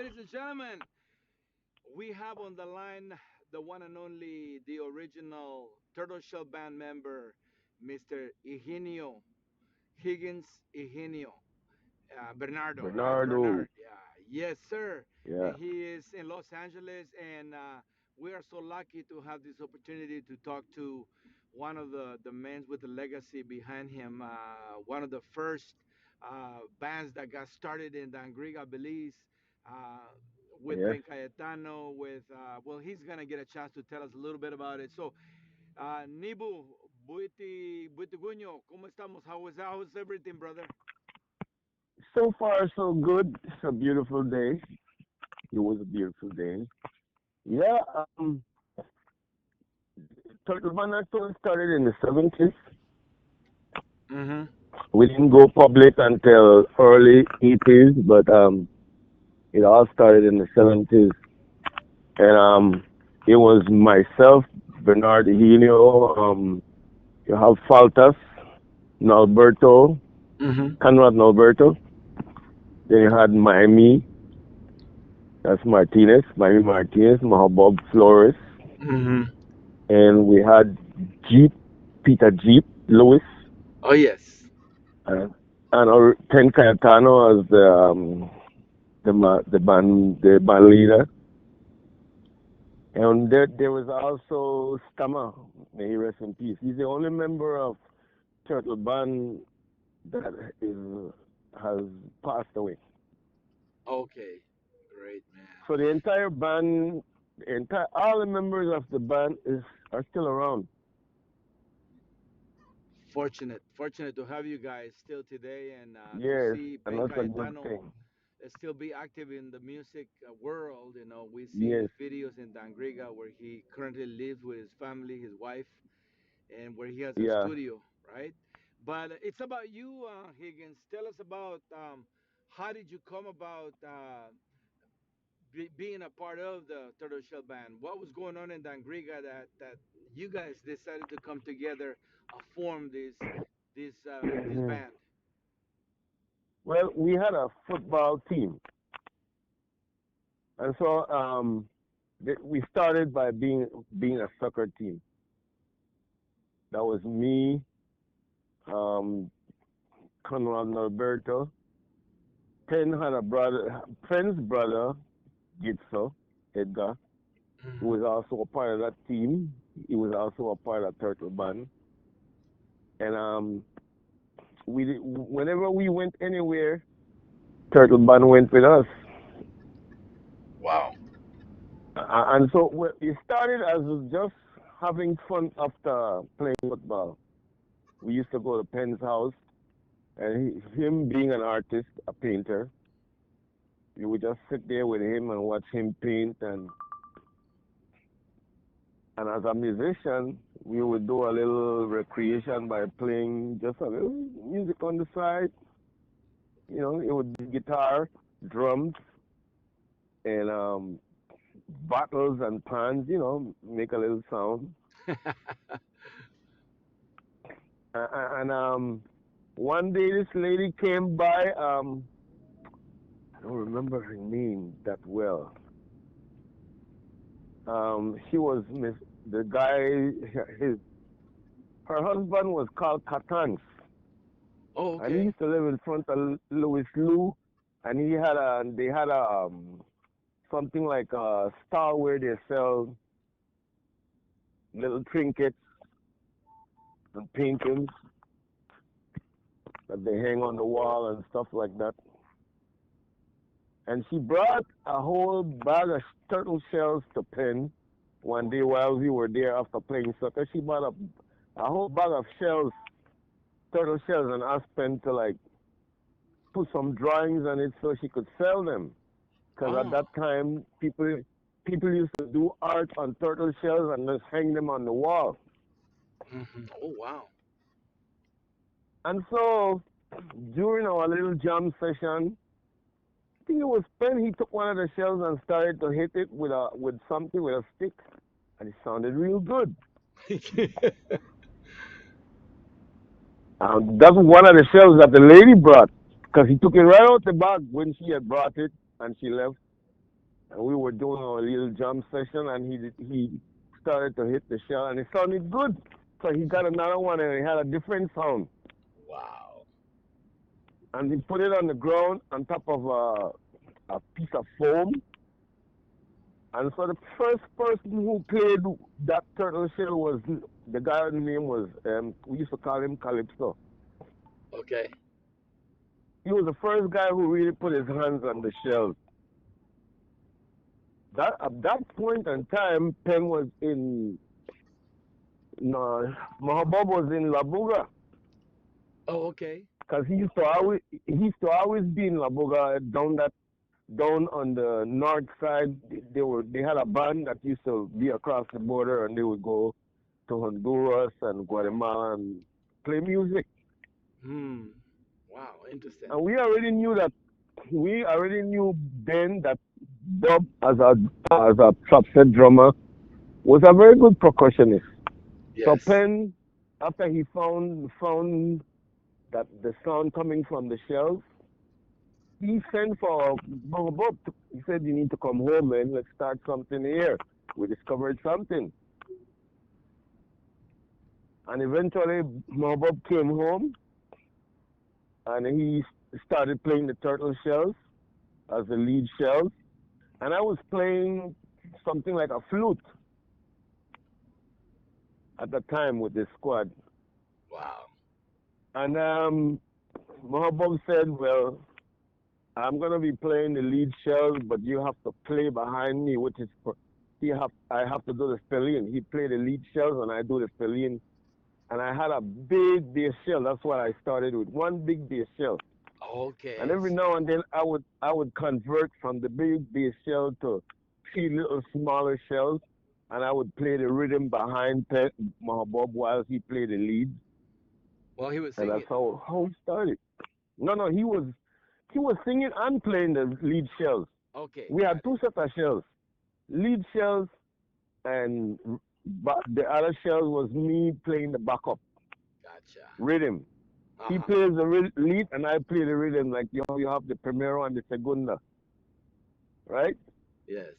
Ladies and gentlemen, we have on the line the one and only, the original Turtle Shell Band member, Mr. Higinio, Higgins Higinio, Bernardo, right? Bernardo. Bernard, yeah, yes, sir. Yeah. And he is in Los Angeles, and we are so lucky to have this opportunity to talk to one of the men with the legacy behind him, one of the first bands that got started in Dangriga, Belize, uh, with Yes. Pen Cayetano, with, well, he's going to get a chance to tell us a little bit about it. So, Nibu, Buiti Guño, ¿cómo estamos? How is everything, brother? So far, so good. It's a beautiful day. It was a beautiful day. Yeah. Turtle Band actually started in the 70s. Mm-hmm. We didn't go public until early 80s, but it all started in the 70s. And it was myself, Bernard Higinio, you have Faltas, Nalberto, Mm-hmm. Conrad Nalberto. Then you had Mime, that's Martinez, Mime Martinez, Mohobub Flores. Mm-hmm. And we had Jeep, Peter Jeep, Lewis, Oh yes. and our Pen Cayetano as the band leader. And there was also Stama, may he rest in peace. He's the only member of Turtle Band that is has passed away. Okay. Great, man. So the entire band, all the members of the band are still around. Fortunate to have you guys still today, and to Yes, see and Pen that's a good Cayetano thing. still be active in the music world. We see his Yes, videos in Dangriga where he currently lives with his family, his wife, and where he has a yeah. studio, right? But it's about you, Higgins. Tell us about how did you come about being a part of the Turtle Shell Band? What was going on in Dangriga that you guys decided to come together, form this Mhm. band? Well, we had a football team, and so we started by being a soccer team. That was me, um, Conrad Norberto. Penn had a brother, Penn's brother, Gitso, Edgar, who Hmm. was also a part of that team. He was also a part of Turtle Band, and whenever we went anywhere, Turtle Band went with us. Wow. And so it started as just having fun after playing football. We used to go to Penn's house, and him being an artist, a painter, we would just sit there with him and watch him paint. And as a musician, we would do a little recreation by playing just a little music on the side. It would be guitar, drums, and bottles and pans. Make a little sound. And one day this lady came by. I don't remember her name that well. She was the guy. His her husband was called Katans, Oh, and he okay. used to live in front of Louis Lou, and they had a something like a store where they sell little trinkets and paintings that they hang on the wall and stuff like that. And she brought a whole bag of turtle shells to Penn one day while we were there after playing soccer. She brought a whole bag of shells, turtle shells, and asked Penn to like put some drawings on it so she could sell them. Because at Oh. that time, people used to do art on turtle shells and just hang them on the wall. Hmm. Oh, wow. And so during our little jam session, I think it was Penn. He took one of the shells and started to hit it with something with a stick, and it sounded real good. That's one of the shells that the lady brought, because he took it right out the bag when she had brought it and she left. and we were doing our little jam session, and he started to hit the shell, and it sounded good. So he got another one, and it had a different sound. Wow. And he put it on the ground on top of a piece of foam. And so the first person who played that turtle shell was the guy's name was we used to call him Calypso. Okay. He was the first guy who really put his hands on the shell. That at that point in time, Penn was in no, Mohobub was in Labuga Oh, okay. because he used to always be in Labuga down on the north side. They had a band that used to be across the border, and they would go to Honduras and Guatemala and play music. Hmm. Wow. Interesting. And we already knew then that Bob as a trap set drummer was a very good percussionist. So Yes. Penn, after he found that the sound coming from the shells, he sent for Bob. He said, "You need to come home, man. Let's start something here." We discovered something, and eventually Mohobub came home, and he started playing the turtle shells as the lead shells, and I was playing something like a flute at the time with the squad. Wow. And Mohobub said, "Well, I'm gonna be playing the lead shells, but you have to play behind me, which is I have to do the fill in. He played the lead shells and I do the fill in. And I had a big bass shell. That's what I started with. One big bass shell. And Okay. every now and then I would convert from the big bass shell to three little smaller shells, and I would play the rhythm behind Mohobub while he played the lead, Well, he was and that's singing. how it started. No, he was singing and playing the lead shells. Okay. We had Got it. two sets of shells, lead shells, and the other shell was me playing the backup Gotcha. rhythm. He Uh-huh. plays the lead, and I play the rhythm like you have the primero and the segunda, right? Yes.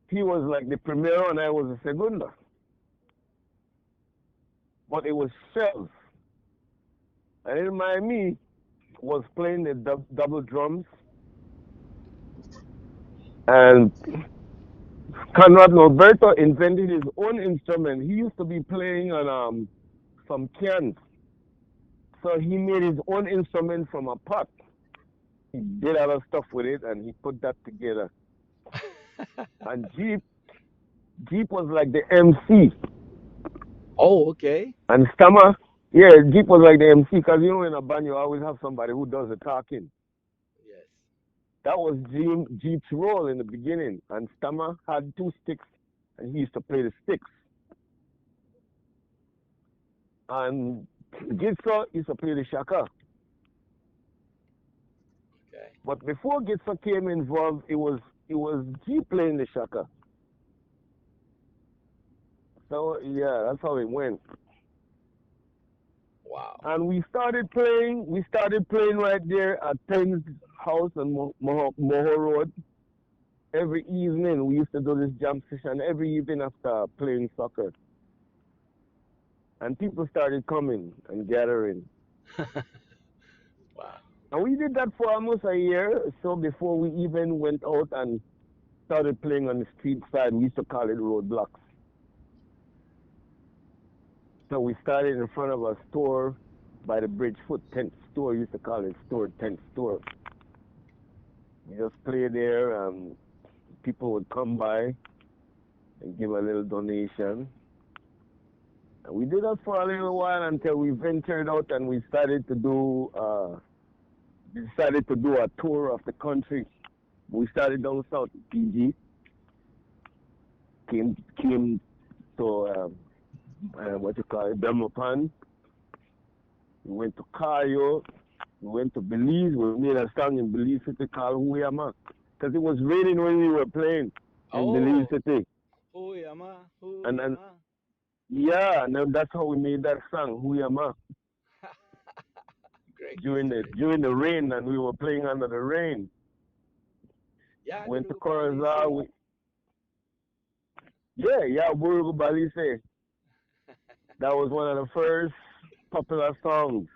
He was like the primero, and I was the segunda, but it was shells. And in Miami was playing the double drums, and Conrad Norberto invented his own instrument. He used to be playing on some cans. So he made his own instrument from a pot. He did other stuff with it and he put that together. And Jeep was like the MC. Oh, okay. And Stammer, yeah, Jeep was like the MC because you know in a band you always have somebody who does the talking. Yes. That was Jeep's role in the beginning. And Stammer had two sticks and he used to play the sticks. And Gitsa used to play the shaka. Okay. But before Gitsa came involved, it was Jeep playing the shaka. So yeah, that's how it went. Wow. And we started playing. We started playing right there at Penn's house on Moho Road. Every evening, we used to do this jam session every evening after playing soccer. And people started coming and gathering. Wow. And we did that for almost a year. So before we even went out and started playing on the street side, we used to call it roadblocks. So we started in front of a store by the Bridgefoot tent store. We used to call it store tent store. We just play there. People would come by and give a little donation. And we did that for a little while until we ventured out and we decided to do a tour of the country. We started down south in PG, came to what you call it, Belmopan. We went to Cayo. We went to Belize. We made a song in Belize City called Huyama. Because it was raining when we were playing in Belize Oh. City. Huyama. And Huyama. yeah, and then that's how we made that song, Huyama. Great. During the Great. during the rain, and we were playing under the rain. Yeah, Went to Lulu Corazal. Palisia. Yeah, yeah, Burgo Balise. That was one of the first popular songs.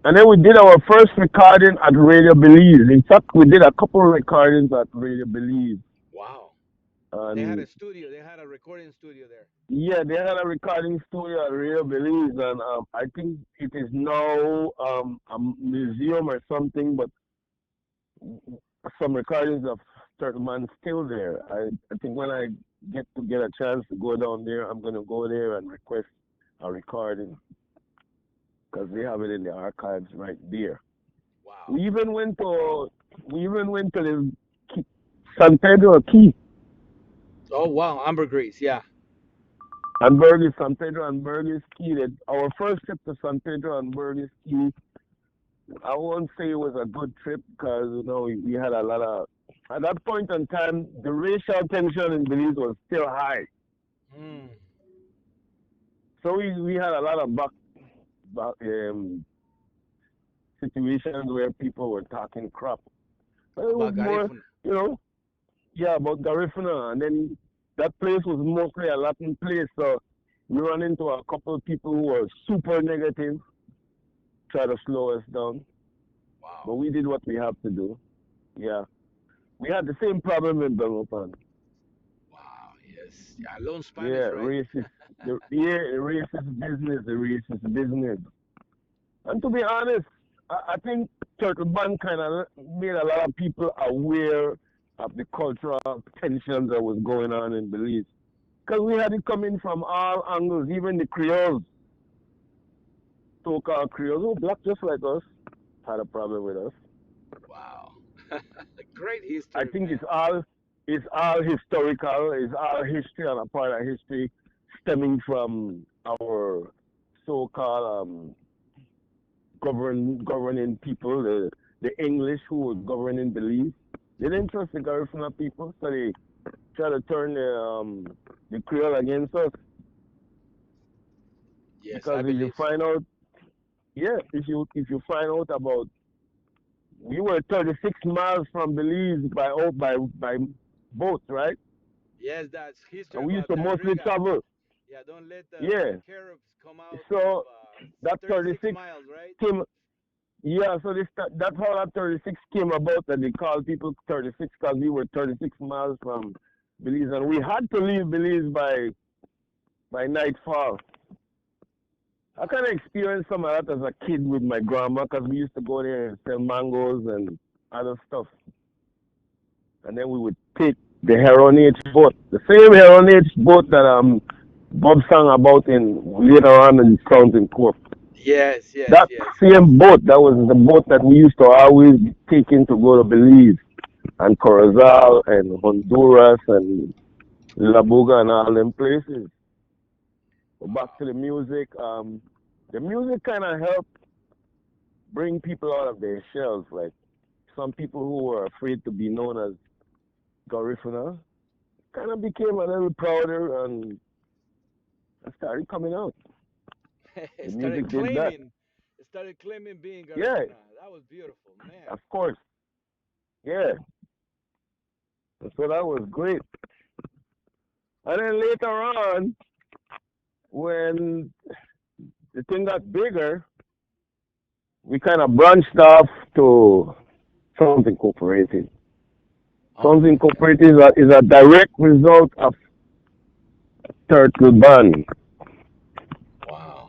And then we did our first recording at Radio Belize. In fact, we did a couple of recordings at Radio Belize. Wow. They had a And studio. They had a recording studio there. yeah, they had a recording studio at Radio Belize. And I think it is now a museum or something, but some recordings of certain man still there. I think when I get a chance to go down there, I'm going to go there and request a recording because they have it in the archives right there. Wow. We even went to we even went to the San Pedro Key Oh wow, ambergris. Yeah. and Burgess, San Pedro and Burgess Key. That our first trip to San Pedro and Burgess Key, I won't say it was a good trip because we had a lot of at that point in time the racial tension in Belize was still high, Mm. so we had a lot of back situations where people were talking crap. But it was About more, Garifuna. you know, yeah, about Garifuna, and then that place was mostly a Latin place, so we ran into a couple of people who were super negative, try to slow us down, but Wow. we did what we have to do. Yeah, we had the same problem in Belmopan. Wow. Yes. Yeah. Learn Spanish, Yeah, right? racist. The racist business, the racist business. And to be honest, I think Turtle Band kind of made a lot of people aware of the cultural tensions that was going on in Belize. Because we had it coming from all angles, even the Creoles, so-called Creoles, who black just like us, had a problem with us. Wow. Great I history, think man. it's all historical, it's all history and a part of history stemming from our so-called governing people, the English who were governing Belize. They didn't trust the Garifuna people, so they try to turn the Creole against us. Yes, Because I if you believe so. find out, yeah, if you find out about, we were 36 miles from Belize by boat, right? Yes, that's history And we used about to that, mostly Griga. travel. Yeah, don't let the Yeah. Caribs come out of So that 36 36 miles, right? came. Yeah, so that's how that 36 came about, that they called people 36 because we were 36 miles from Belize, and we had to leave Belize by nightfall. I kind of Wow. experienced some of that as a kid with my grandma because we used to go there and sell mangoes and other stuff. And then we would take the Heron H boat, the same Heron H boat that Bob sang about in later on in Sounds in Corp. Yes, yes, That yes. same boat, that was the boat that we used to always take in to go to Belize and Corozal and Honduras and Labuga and all them places. But back Wow. to the music kind of helped bring people out of their shells. Like some people who were afraid to be known as Garifuna kind of became a little prouder and started coming out. The started music did that. claiming, started claiming being Yeah, Garifuna. That was beautiful, man. of course. Yeah. So that was great. And then later on, when the thing got bigger, we kind of branched off to Sounds Incorporated. Sounds Oh, okay. Incorporated is a direct result of Turtle Band. Wow.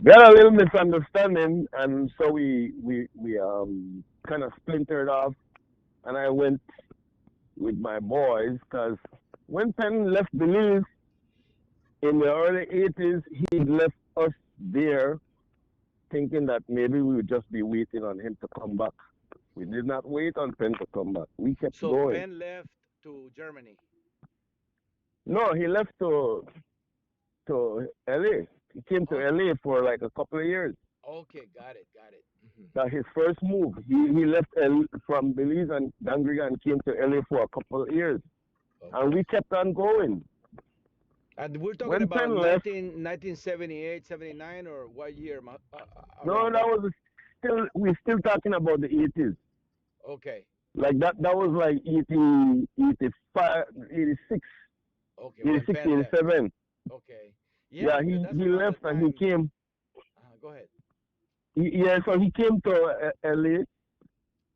We had a little misunderstanding, and so we kind of splintered off, and I went with my boys because when Penn left Belize in the early 80s, he left us there thinking that maybe we would just be waiting on him to come back. We did not wait on Penn to come back. We kept So going. Penn left to Germany. No, he left to LA. He came to Okay. LA for like a couple of years. Okay, got it, got it. That his first move. He left from Belize and Dangriga and came to LA for a couple of years. And Okay. we kept on going. And we're talking When about Penn left, 1978, 79, or what year no, around that that? was we're still talking about the 80s. Okay. Like that was like 80, 85, 86. Okay, when 86, Penn left. 87. Okay. Yeah, Yeah, because that's he around the left and he time. came. Go ahead. Yeah, so he came to LA,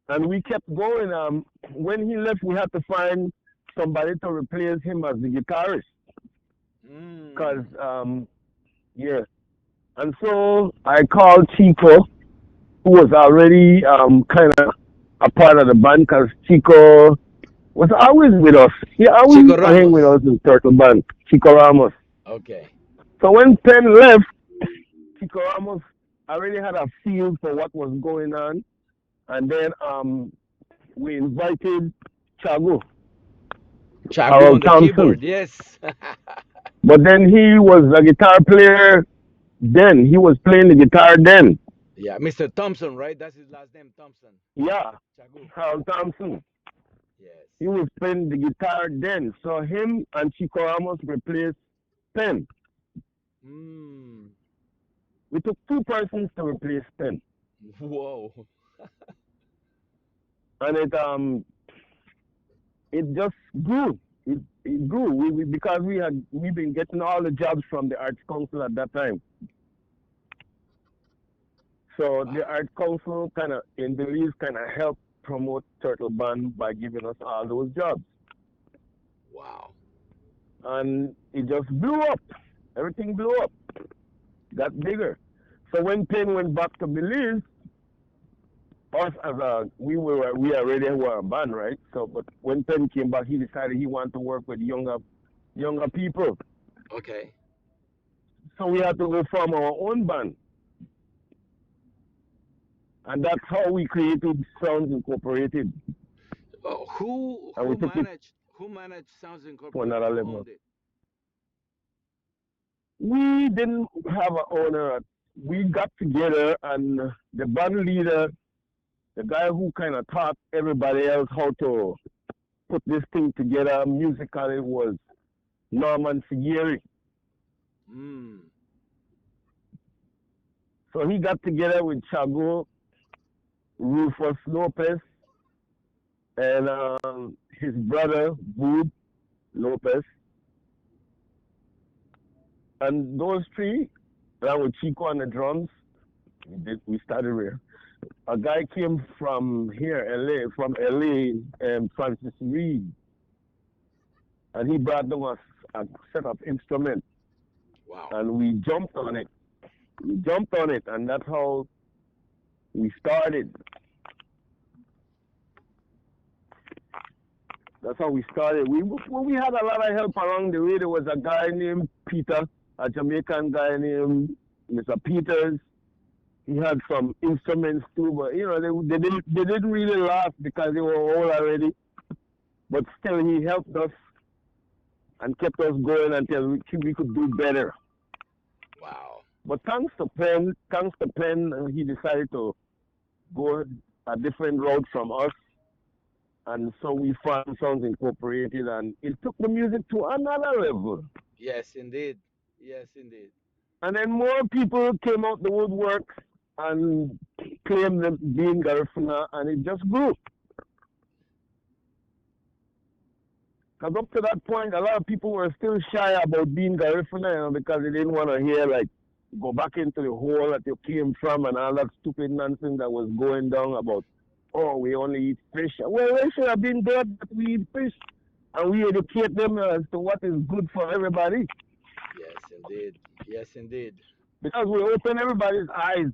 and we kept going. When he left, we had to find somebody to replace him as the guitarist, cause Mm. yeah. And so I called Chico, who was already kind of a part of the band, cause Chico was always with us. He always Chico hang with Ramos. us in Turtle Band. Chico Ramos. Okay. So when Penn left, Chico Ramos already had a feel for what was going on, and then we invited Chagu, Chagu on Harold the Thompson. keyboard. Yes. But then he was a guitar player then. He was playing the guitar then. Yeah, Mr. Thompson, right? That's his last name, Thompson. Yeah, Chagu. Harold Thompson. Yes. He was playing the guitar then. So him and Chico Ramos replaced Penn. Mm. We took two persons to replace Penn. Whoa. And it just grew. It grew. Because we've been getting all the jobs from the Arts Council at that time. So the Wow. Arts Council kind of in Belize kind of helped promote Turtle Band by giving us all those jobs. Wow. And it just blew up. Everything blew up, got bigger. So when Penn went back to Belize, us as a we already were a band, right? So but when Penn came back, he decided he wanted to work with younger people. Okay. So we had to go form our own band, and that's how we created Sounds Incorporated, Oh, who and we who took it managed who managed Sounds to Incorporated? another Who level. owned it? We didn't have an owner. We got together, and the band leader, the guy who kind of taught everybody else how to put this thing together musically, was Norman Figueri. Mm. So he got together with Chagu, Rufus Lopez, and his brother, Vood Lopez. And those three, along with Chico on the drums, we started with. A guy came from here, LA, from LA, Francis Reed, and he brought down a set of instruments, Wow. and we jumped on it. We jumped on it, and that's how we started. That's how we started. We had a lot of help along the way. There was a guy named Peter, a Jamaican guy named Mr. Peters. He had some instruments too, but they didn't really last because they were old already. But still, he helped us and kept us going until we could do better. Wow. But thanks to Penn, he decided to go a different route from us, and so we found Sounds Incorporated, and it took the music to another level. Yes, indeed. Yes, indeed. And then more people came out the woodwork and claimed them being Garifuna, and it just grew. Because up to that point, a lot of people were still shy about being Garifuna, because they didn't want to hear, like, go back into the hole that you came from and all that stupid nonsense that was going down about, oh, we only eat fish. Well, they should have been there that we eat fish, and we educate them as to what is good for everybody. Yes, indeed. Yes, indeed. Because we open everybody's eyes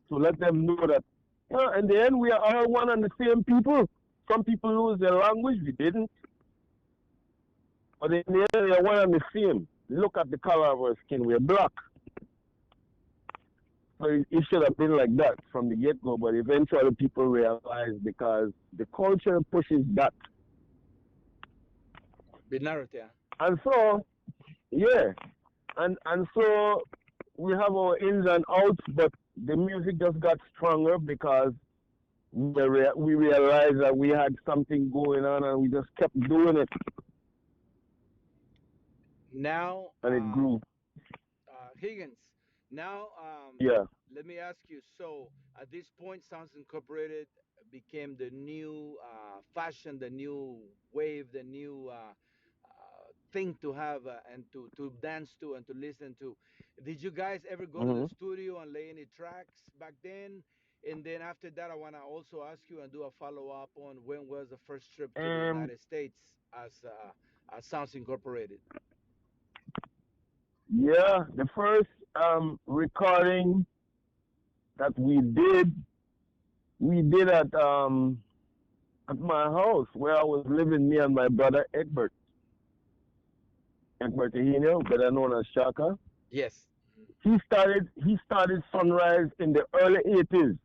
to let them know that, in the end, we are all one and the same people. Some people lose their language, we didn't. But in the end, we are one and the same. Look at the color of our skin, we're black. So it should have been like that from the get go, but eventually people realize because the culture pushes that. Binarity. And so, yeah, and so we have our ins and outs, but the music just got stronger because we realized that we had something going on, and we just kept doing it, Now, and it grew. Higgins. Now, Yeah. let me ask you. So, at this point, Sounds Incorporated became the new fashion, the new wave, the new thing to have and to dance to and to listen to. Did you guys ever go to the Hmm. studio and lay any tracks back then? And then after that, I want to also ask you and do a follow up on when was the first trip to the Um, United States as Sounds Incorporated. yeah, the first recording that we did at my house where I was living, me and my brother Egbert Higinio, better known as Shaka. Yes. He started Sunrise in the early 80s.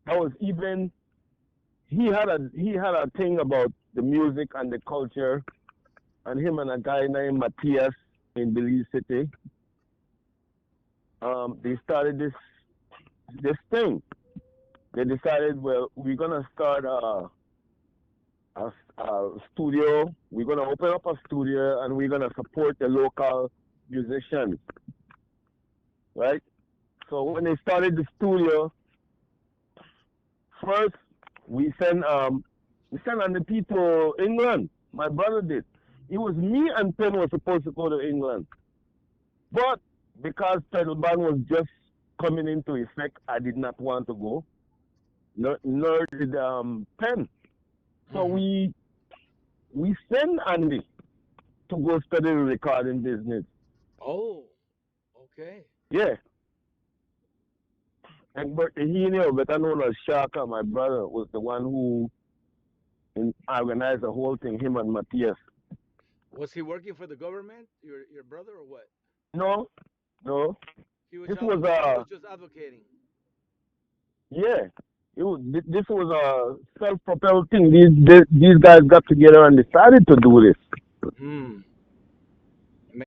That was even he had a thing about the music and the culture, and him and a guy named Matthias in Belize City. They started this thing. They decided, well, we're gonna start a studio. We're gonna open up a studio, and we're gonna support the local musicians, right? So when they started the studio, first we sent we sent on the people England. My brother did. It was me and Pen was supposed to go to England, but because pedal ban was just coming into effect, I did not want to go. Nor did Pen. So Hmm. we sent Andy to go study the recording business. Oh, okay. Yeah, and but he knew, better known as Shaka, my brother, was the one who organized the whole thing. Him and Matthias. Was he working for the government, your brother, or what? No, no. This was He was just advocating. yeah. This was a self-propelled thing. These guys got together and decided to do this. Hmm.